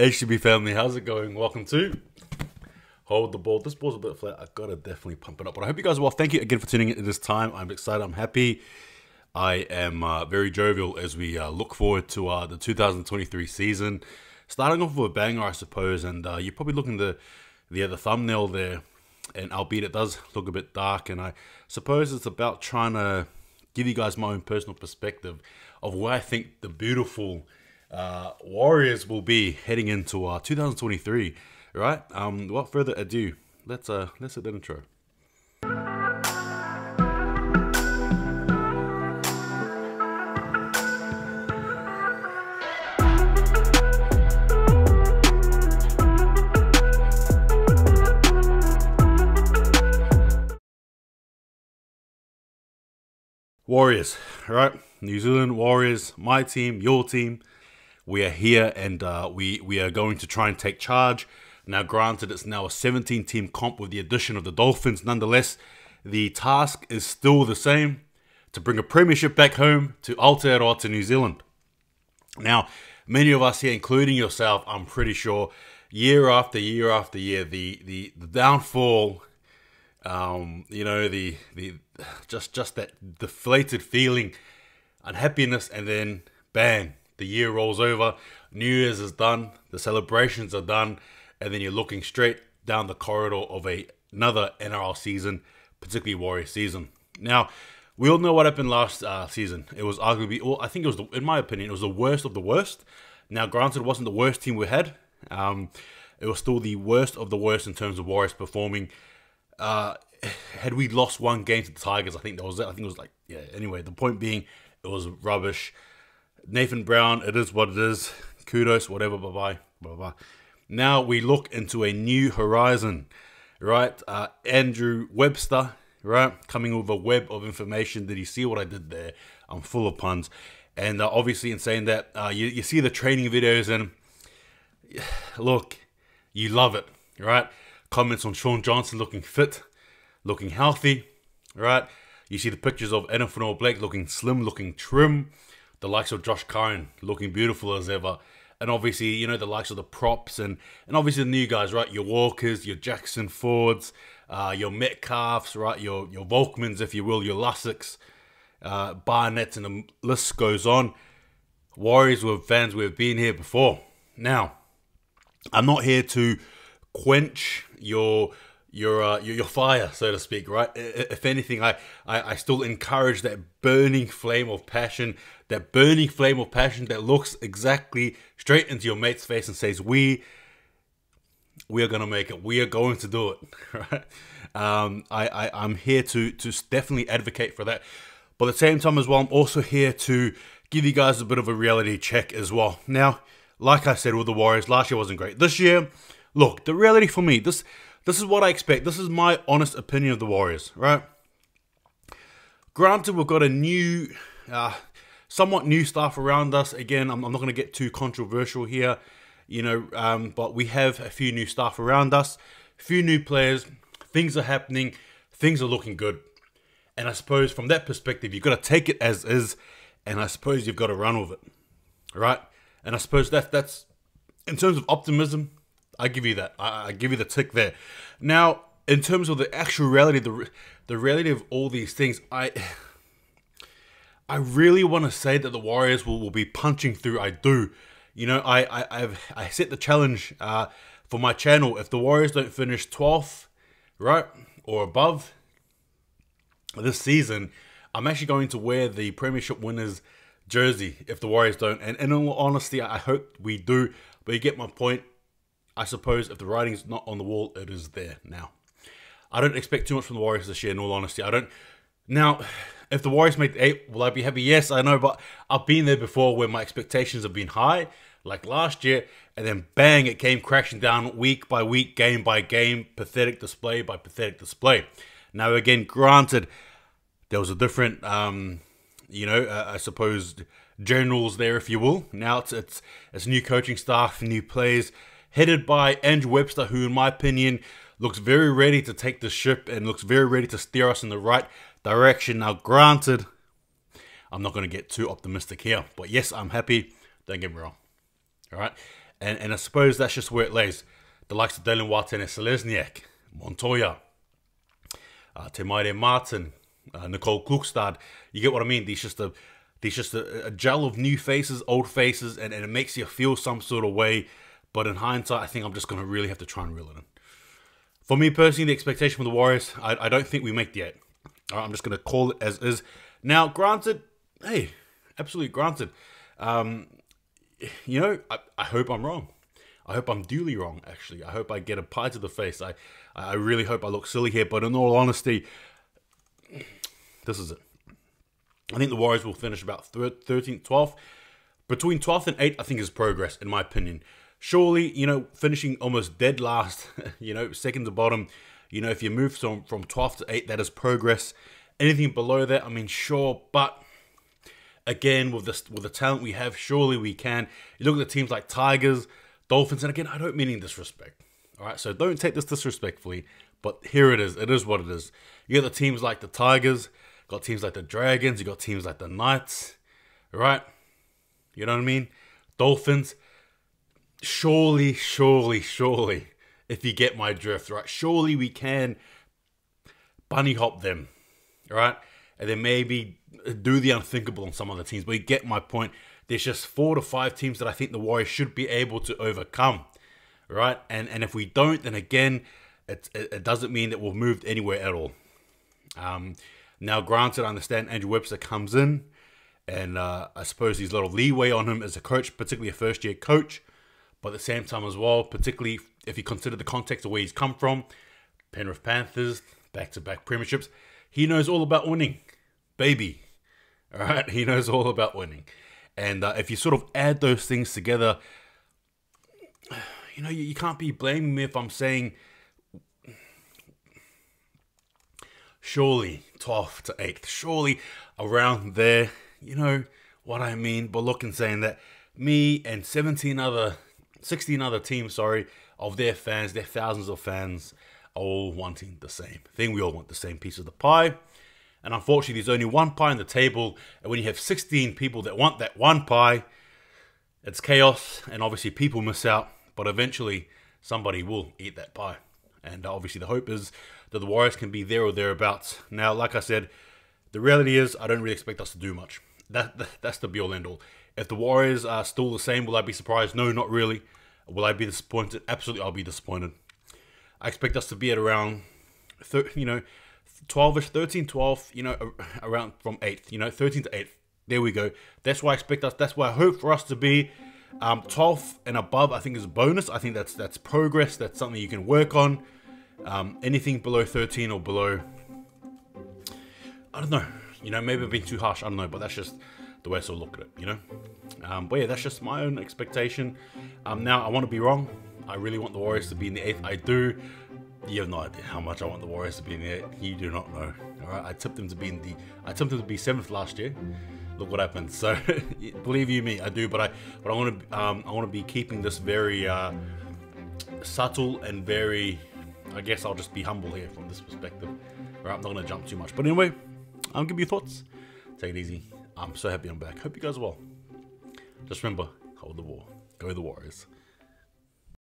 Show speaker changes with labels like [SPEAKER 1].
[SPEAKER 1] HTB family, how's it going? Welcome to Hold the Ball. This ball's a bit flat. I've got to definitely pump it up. But I hope you guys are well. Thank you again for tuning in at this time. I'm excited. I'm happy. I am very jovial as we look forward to the 2023 season. Starting off with a banger, I suppose. And you're probably looking at the thumbnail there. And albeit it does look a bit dark. And I suppose it's about trying to give you guys my own personal perspective of where I think the beautiful Warriors will be heading into 2023, right? Without further ado, let's hit the intro. Warriors, right? New Zealand Warriors, my team, your team. We are here and we are going to try and take charge. Now, granted, it's now a 17-team comp with the addition of the Dolphins. Nonetheless, the task is still the same, to bring a premiership back home to Aotearoa, to New Zealand. Now, many of us here, including yourself, I'm pretty sure, year after year after year, the downfall, just that deflated feeling, unhappiness, and then bang, the year rolls over, New Year's is done, the celebrations are done, and then you're looking straight down the corridor of another NRL season, particularly Warrior season. Now, we all know what happened last season. It was arguably, I think it was, in my opinion, it was the worst of the worst. Now, granted, it wasn't the worst team we had. It was still the worst of the worst in terms of Warriors performing. Had we lost one game to the Tigers, I think that was it. I think it was like, yeah, anyway, the point being, it was rubbish. Nathan Brown, it is what it is. Kudos, whatever, bye-bye, bye-bye. Now we look into a new horizon, right? Andrew Webster, right? Coming with a web of information. Did you see what I did there? I'm full of puns. And obviously in saying that, you see the training videos and look, you love it, right? Comments on Shaun Johnson looking fit, looking healthy, right? You see the pictures of Enoch Blake looking slim, looking trim. The likes of Josh Curran looking beautiful as ever. And obviously, you know, the likes of the props and obviously the new guys, right? Your Walkers, your Jackson Fords, your Metcalfs, right? Your Volkmans, if you will, your Lussicks, Barnetts, and the list goes on. Warriors were fans who have been here before. Now, I'm not here to quench your fire, so to speak, right? If anything, I still encourage that burning flame of passion, that looks exactly straight into your mate's face and says, we are going to make it. We are going to do it, right? I'm here to definitely advocate for that. But at the same time as well, I'm also here to give you guys a bit of a reality check as well. Now, like I said with the Warriors, last year wasn't great. This year, look, the reality for me, this is what I expect. This is my honest opinion of the Warriors, right? Granted, we've got a new, somewhat new staff around us. Again, I'm not going to get too controversial here, you know, but we have a few new staff around us, a few new players. Things are happening. Things are looking good. And I suppose from that perspective, you've got to take it as is, and I suppose you've got to run with it, right? And I suppose that's in terms of optimism, I give you that. I give you the tick there. Now, in terms of the actual reality, the reality of all these things, I really want to say that the Warriors will be punching through. I do. You know, I set the challenge for my channel. If the Warriors don't finish 12th, right, or above this season, I'm actually going to wear the Premiership winners jersey if the Warriors don't. And in all honesty, I hope we do. But you get my point. I suppose if the writing's not on the wall, it is there now. I don't expect too much from the Warriors this year, in all honesty. I don't. Now, if the Warriors make the 8, will I be happy? Yes, I know, but I've been there before where my expectations have been high, like last year, and then bang, it came crashing down week by week, game by game, pathetic display by pathetic display. Now, again, granted, there was a different, I suppose, generals there, if you will. Now it's new coaching staff, new players, headed by Andrew Webster, who, in my opinion, looks very ready to take the ship and looks very ready to steer us in the right direction. Now, granted, I'm not going to get too optimistic here, but yes, I'm happy. Don't get me wrong. All right. And I suppose that's just where it lays. The likes of Dylan Watson and Selesniak, Montoya, Temaire Martin, Nicole Klukstad. You get what I mean? These just a gel of new faces, old faces, and it makes you feel some sort of way. But in hindsight, I think I'm just going to really have to try and reel it in. For me personally, the expectation for the Warriors, I don't think we make the 8. All right, I'm just going to call it as is. Now, granted, hey, absolutely granted. You know, I hope I'm wrong. I hope I'm duly wrong, actually. I hope I get a pie to the face. I really hope I look silly here, but in all honesty, this is it. I think the Warriors will finish about 13th, 12th. Between 12th and 8th, I think is progress, in my opinion. Surely, you know, finishing almost dead last, you know, second to bottom, you know, if you move from 12th to 8th, that is progress. Anything below that, I mean, sure, but again, with the talent we have, surely we can. You look at the teams like Tigers, Dolphins, and again, I don't mean in disrespect. All right, so don't take this disrespectfully, but here it is. It is what it is. You got the teams like the Tigers, got teams like the Dragons, you got teams like the Knights, right? You know what I mean? Dolphins. Surely, if you get my drift, right? Surely we can bunny hop them, right? And then maybe do the unthinkable on some other teams. But you get my point. There's just 4 to 5 teams that I think the Warriors should be able to overcome, right? And if we don't, then again, it doesn't mean that we've moved anywhere at all. Now, granted, I understand Andrew Webster comes in, and I suppose there's a lot of leeway on him as a coach, particularly a first-year coach. But at the same time as well, particularly if you consider the context of where he's come from, Penrith Panthers, back-to-back premierships, he knows all about winning, baby. All right, he knows all about winning. And if you sort of add those things together, you know, you can't be blaming me if I'm saying, surely 12th to 8th, surely around there, you know what I mean. But look and saying that me and 16 other teams, of their fans, their thousands of fans, are all wanting the same thing. We all want the same piece of the pie. And unfortunately, there's only one pie on the table. And when you have 16 people that want that one pie, it's chaos. And obviously, people miss out. But eventually, somebody will eat that pie. And obviously, the hope is that the Warriors can be there or thereabouts. Now, like I said, the reality is I don't really expect us to do much. That's the be-all, end-all. If the Warriors are still the same, will I be surprised? No, not really. Will I be disappointed? Absolutely, I'll be disappointed. I expect us to be at around, 12-ish, 13, 12, around from 8th, 13 to 8th. There we go. That's why I expect us, that's why I hope for us to be 12th and above. I think is a bonus. I think that's progress. That's something you can work on. Anything below 13 or below, I don't know. Maybe I've been too harsh. I don't know, but that's just the way I sort of look at it, But yeah, that's just my own expectation. Now, I want to be wrong. I really want the Warriors to be in the 8th. I do. You have no idea how much I want the Warriors to be in the 8th. You do not know. All right, I tipped them to be 7th last year. Look what happened. So, believe you me, I do. But I want to be keeping this very subtle and very. I guess I'll just be humble here from this perspective. All right, I'm not going to jump too much. But anyway, I'll give you thoughts. Take it easy. I'm so happy I'm back. Hope you guys are well. Just remember, hold the war. Go the Warriors.